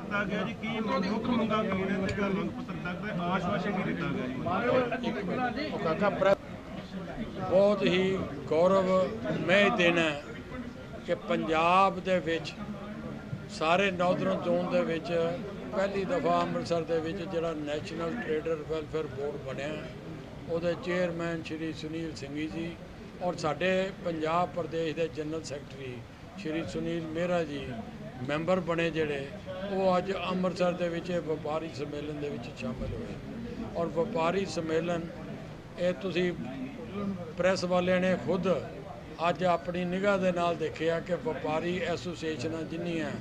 ਦਿੱਤਾ ਗਿਆ ਜੀ? ਕੀ ਮੁੱਖ ਮੰਗਾਂ ਕੀ ਨੇ ਤੇ ਜਾਂ ਮੰਗ ਪੱਤਰ ਤੱਕ ਆਸ਼ਵਾਸਨ ਕੀ ਦਿੱਤਾ ਗਿਆ ਜੀ? ਕਾਕਾ बहुत ही गौरवमय दिन है कि पंजाब दे विच सारे नॉर्दਰਨ ਜ਼ੋਨ ਦੇ ਵਿੱਚ ਪਹਿਲੀ ਦਫਾ ਅੰਮ੍ਰਿਤਸਰ ਦੇ ਵਿੱਚ ਜਿਹੜਾ ਨੈਸ਼ਨਲ ਟ੍ਰੇਡਰ ਵੈਲਫੇਅਰ ਬੋਰਡ ਬਣਿਆ ਉਹਦੇ ਚੇਅਰਮੈਨ ਸ਼੍ਰੀ ਸੁਨੀਲ ਸਿੰਘੀ ਜੀ ਔਰ ਸਾਡੇ ਪੰਜਾਬ ਪ੍ਰਦੇਸ਼ ਦੇ general secretary Shri Sunil Mehra ji member ਬਣੇ ਜਿਹੜੇ ਉਹ ਅੱਜ ਅੰਮ੍ਰਿਤਸਰ ਦੇ ਵਿੱਚ ਵਪਾਰੀ ਸੰਮੇਲਨ ਦੇ ਵਿੱਚ ਸ਼ਾਮਿਲ ਹੋਏ ਔਰ ਵਪਾਰੀ ਸੰਮੇਲਨ ਇਹ ਤੁਸੀਂ ਪ੍ਰੈਸ ਵਾਲਿਆਂ ਨੇ ਖੁਦ ਅੱਜ ਆਪਣੀ ਨਿਗਾਹ ਦੇ ਨਾਲ ਦੇਖਿਆ ਕਿ ਵਪਾਰੀ ਐਸੋਸੀਏਸ਼ਨਾਂ ਜਿੰਨੀਆਂ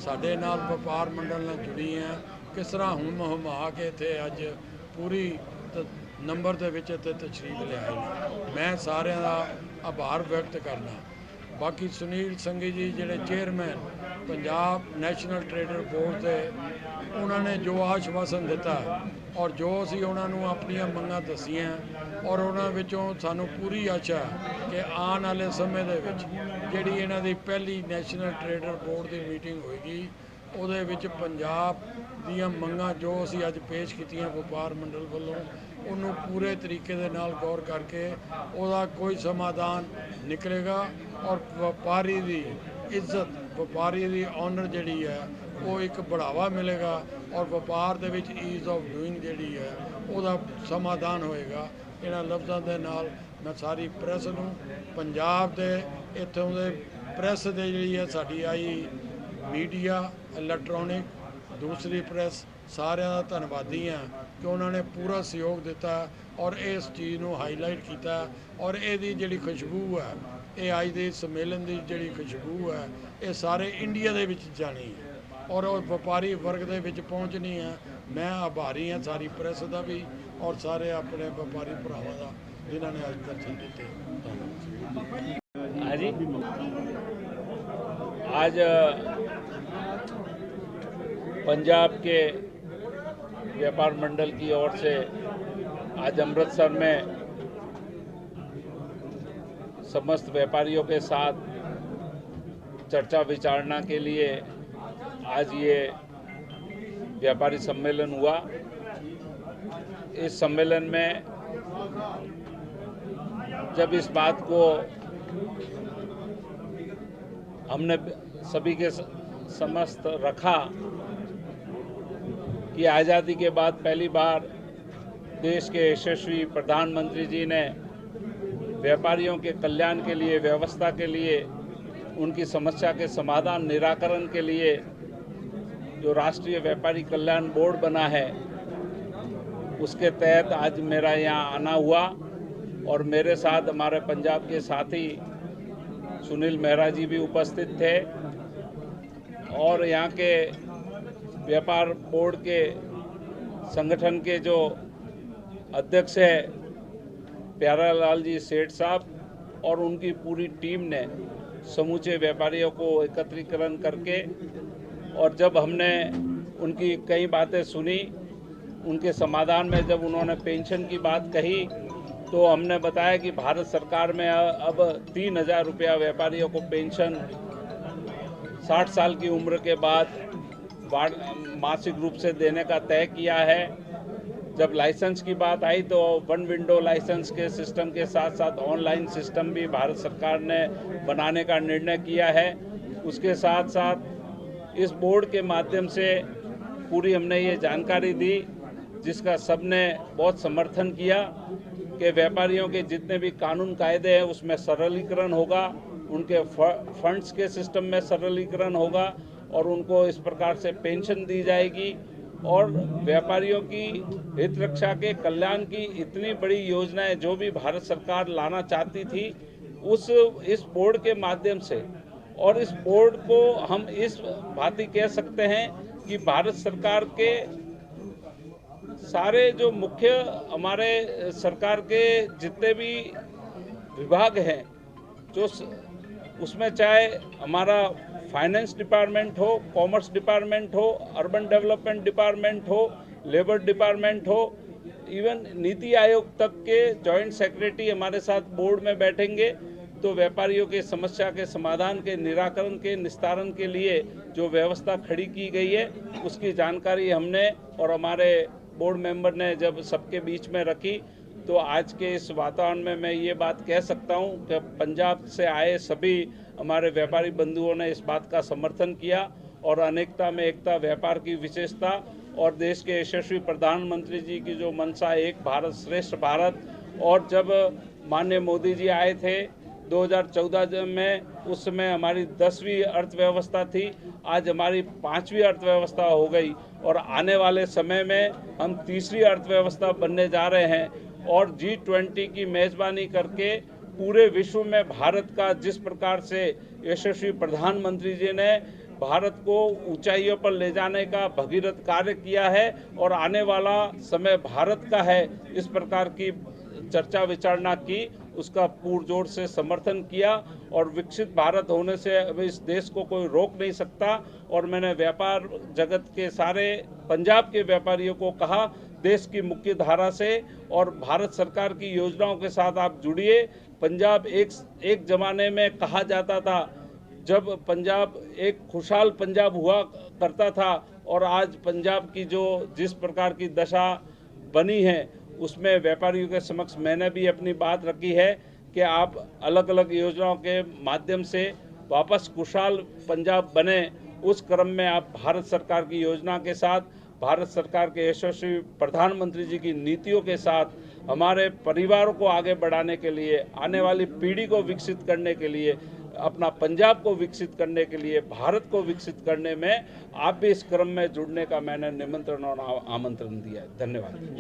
ਸਾਡੇ ਨਾਲ ਵਪਾਰ ਮੰਡਲ ਨਾਲ ਜੁੜੀਆਂ ਕਿਸ ਤਰ੍ਹਾਂ ਹੁਮਾ ਕੇ ਇੱਥੇ ਅੱਜ ਪੂਰੀ ਨੰਬਰ ਦੇ ਵਿੱਚ ਇੱਥੇ ਤਸ਼ਰੀਫ ਲਿਆਏ ਨੇ। ਮੈਂ ਸਾਰਿਆਂ ਦਾ ਆਭਾਰ ਵਿਅਕਤ ਕਰਨਾ। ਬਾਕੀ ਸੁਨੀਲ ਸਿੰਘੀ ਜੀ ਜਿਹੜੇ chairman Punjab national trader board ਦੇ ਉਹਨਾਂ ਨੇ ਜੋ ਆਸ਼ਵਾਸਨ ਦਿੱਤਾ ਔਰ ਜੋ ਅਸੀਂ ਉਹਨਾਂ ਨੂੰ ਆਪਣੀਆਂ ਮੰਗਾਂ ਦਸੀਆਂ ਔਰ ਉਹਨਾਂ ਵਿੱਚੋਂ ਸਾਨੂੰ ਪੂਰੀ ਆਸ਼ਾ ਕਿ ਆਉਣ ਵਾਲੇ ਸਮੇਂ ਦੇ ਵਿੱਚ ਜਿਹੜੀ ਇਹਨਾਂ ਦੀ ਪਹਿਲੀ ਨੈਸ਼ਨਲ ਟ੍ਰੇਡਰ ਬੋਰਡ ਦੀ ਮੀਟਿੰਗ ਹੋਏਗੀ ਉਹਦੇ ਵਿੱਚ ਪੰਜਾਬ ਦੀਆਂ ਮੰਗਾਂ ਜੋ ਅਸੀਂ ਅੱਜ ਪੇਸ਼ ਕੀਤੀਆਂ ਵਪਾਰ ਮੰਡਲ ਵੱਲੋਂ ਉਹਨੂੰ ਪੂਰੇ ਤਰੀਕੇ ਦੇ ਨਾਲ ਗੌਰ ਕਰਕੇ ਉਹਦਾ ਕੋਈ ਸਮਾਧਾਨ ਨਿਕਲੇਗਾ ਔਰ ਵਪਾਰੀ ਦੀ ਇੱਜ਼ਤ ਵਪਾਰੀ ਦੀ ਆਨਰ ਜਿਹੜੀ ਹੈ ਉਹ ਇੱਕ ਬੜਾਵਾ ਮਿਲੇਗਾ ਔਰ ਵਪਾਰ ਦੇ ਵਿੱਚ ਈਜ਼ ਆਫ ਡੂਇੰਗ ਜਿਹੜੀ ਹੈ ਉਹਦਾ ਸਮਾਧਾਨ ਹੋਏਗਾ। ਇਹਨਾਂ ਲਫ਼ਜ਼ਾਂ ਦੇ ਨਾਲ ਮੈਂ ਸਾਰੀ ਪ੍ਰੈਸ ਨੂੰ ਪੰਜਾਬ ਦੇ ਇੱਥੋਂ ਦੇ ਪ੍ਰੈਸ ਦੇ ਜਿਹੜੀ ਹੈ ਸਾਡੀ ਆਈ ਮੀਡੀਆ ਇਲੈਕਟ੍ਰੋਨਿਕ ਦੂਸਰੀ ਪ੍ਰੈਸ ਸਾਰਿਆਂ ਦਾ ਧੰਨਵਾਦੀ ਹਾਂ ਕਿ ਉਹਨਾਂ ਨੇ ਪੂਰਾ ਸਹਿਯੋਗ ਦਿੱਤਾ ਔਰ ਇਸ ਚੀਜ਼ ਨੂੰ ਹਾਈਲਾਈਟ ਕੀਤਾ ਔਰ ਇਹਦੀ ਜਿਹੜੀ ਖੁਸ਼ਬੂ ਹੈ ਇਹ ਅੱਜ ਦੇ ਸੰਮੇਲਨ ਦੀ ਜਿਹੜੀ ਖੁਸ਼ਬੂ ਹੈ ਇਹ ਸਾਰੇ ਇੰਡੀਆ ਦੇ ਵਿੱਚ ਜਾਣੀ ਹੈ ਔਰ ਉਹ ਵਪਾਰੀ ਵਰਗ ਦੇ ਵਿੱਚ ਪਹੁੰਚਣੀ ਹੈ। ਮੈਂ ਆਭਾਰੀ ਹਾਂ ਸਾਰੀ ਪ੍ਰੈਸ ਦਾ ਵੀ ਔਰ ਸਾਰੇ ਆਪਣੇ ਵਪਾਰੀ ਭਰਾਵਾਂ ਦਾ ਜਿਨ੍ਹਾਂ ਨੇ ਅੱਜ ਦਰਸ਼ਨ ਦਿੱਤੇ। हाँ जी, आज पंजाब के व्यापार मंडल की ओर से आज अमृतसर में समस्त व्यापारियों के साथ चर्चा विचारणा के लिए आज ये व्यापारी सम्मेलन हुआ। इस सम्मेलन में जब इस बात को हमने सभी के समस्त रखा कि आज़ादी के बाद पहली बार देश के यशस्वी प्रधानमंत्री जी ने व्यापारियों के कल्याण के लिए व्यवस्था के लिए उनकी समस्या के समाधान निराकरण के लिए जो राष्ट्रीय व्यापारी कल्याण बोर्ड बना है उसके तहत आज मेरा यहाँ आना हुआ और मेरे साथ हमारे पंजाब के साथी सुनील मेहरा जी भी उपस्थित थे और यहाँ के व्यापार बोर्ड के संगठन के जो अध्यक्ष है प्यारालाल जी सेठ साहब और उनकी पूरी टीम ने समूचे व्यापारियों को एकत्रीकरण करके और जब हमने उनकी कई बातें सुनी उनके समाधान में जब उन्होंने पेंशन की बात कही तो हमने बताया कि भारत सरकार में अब 3,000 रुपया व्यापारियों को पेंशन 60 साल की उम्र के बाद मासिक रूप से देने का तय किया है। जब लाइसेंस की बात आई तो वन विंडो लाइसेंस के सिस्टम के साथ साथ ऑनलाइन सिस्टम भी भारत सरकार ने बनाने का निर्णय किया है। उसके साथ साथ इस बोर्ड के माध्यम से पूरी हमने ये जानकारी दी जिसका सबने बहुत समर्थन किया कि व्यापारियों के जितने भी कानून कायदे हैं उसमें सरलीकरण होगा, उनके फंड्स के सिस्टम में सरलीकरण होगा और उनको इस प्रकार से पेंशन दी जाएगी और व्यापारियों की हित रक्षा के कल्याण की इतनी बड़ी योजनाएं जो भी भारत सरकार लाना चाहती थी इस बोर्ड के माध्यम से और इस बोर्ड को हम इस भांति कह सकते हैं कि भारत सरकार के सारे जो मुख्य हमारे सरकार के जितने भी विभाग हैं जो उसमें चाहे हमारा फाइनेंस डिपार्टमेंट हो, कॉमर्स डिपार्टमेंट हो, अर्बन डेवलपमेंट डिपार्टमेंट हो, लेबर डिपार्टमेंट हो, इवन नीति आयोग तक के जॉइंट सेक्रेटरी हमारे साथ बोर्ड में बैठेंगे तो व्यापारियों के समस्या के समाधान के निराकरण के निस्तारण के लिए जो व्यवस्था खड़ी की गई है उसकी जानकारी हमने और हमारे बोर्ड मेंबर ने जब सबके बीच में रखी, तो आज के इस वातावरण में मैं ये बात कह सकता हूँ कि पंजाब से आए सभी हमारे व्यापारी बंधुओं ने इस बात का समर्थन किया और अनेकता में एकता व्यापार की विशेषता और देश के यशस्वी प्रधानमंत्री जी की जो मंशा एक भारत श्रेष्ठ भारत, और जब माननीय मोदी जी आए थे 2014 में, उस समय हमारी 10वीं अर्थव्यवस्था थी, आज हमारी 5वीं अर्थव्यवस्था हो गई और आने वाले समय में हम तीसरी अर्थव्यवस्था बनने जा रहे हैं। और G20 की मेज़बानी करके पूरे विश्व में भारत का जिस प्रकार से यशस्वी प्रधानमंत्री जी ने भारत को ऊंचाइयों पर ले जाने का भगीरथ कार्य किया है और आने वाला समय भारत का है, इस प्रकार की चर्चा विचारणा की, उसका पुरजोर से समर्थन किया और विकसित भारत होने से अब इस देश को कोई रोक नहीं सकता। और मैंने व्यापार जगत के सारे पंजाब के व्यापारियों को कहा, देश की मुख्य धारा से और भारत सरकार की योजनाओं के साथ आप जुड़िए। पंजाब एक जमाने में कहा जाता था, जब पंजाब एक खुशहाल पंजाब हुआ करता था, और आज पंजाब की जो जिस प्रकार की दशा बनी है उसमें व्यापारियों के समक्ष मैंने भी अपनी बात रखी है कि आप अलग अलग योजनाओं के माध्यम से वापस खुशहाल पंजाब बने। उस क्रम में आप भारत सरकार की योजना के साथ, भारत सरकार के यशस्वी प्रधानमंत्री जी की नीतियों के साथ हमारे परिवारों को आगे बढ़ाने के लिए, आने वाली पीढ़ी को विकसित करने के लिए, अपना पंजाब को विकसित करने के लिए, भारत को विकसित करने में आप भी इस क्रम में जुड़ने का मैंने निमंत्रण और आमंत्रण दिया है। धन्यवाद।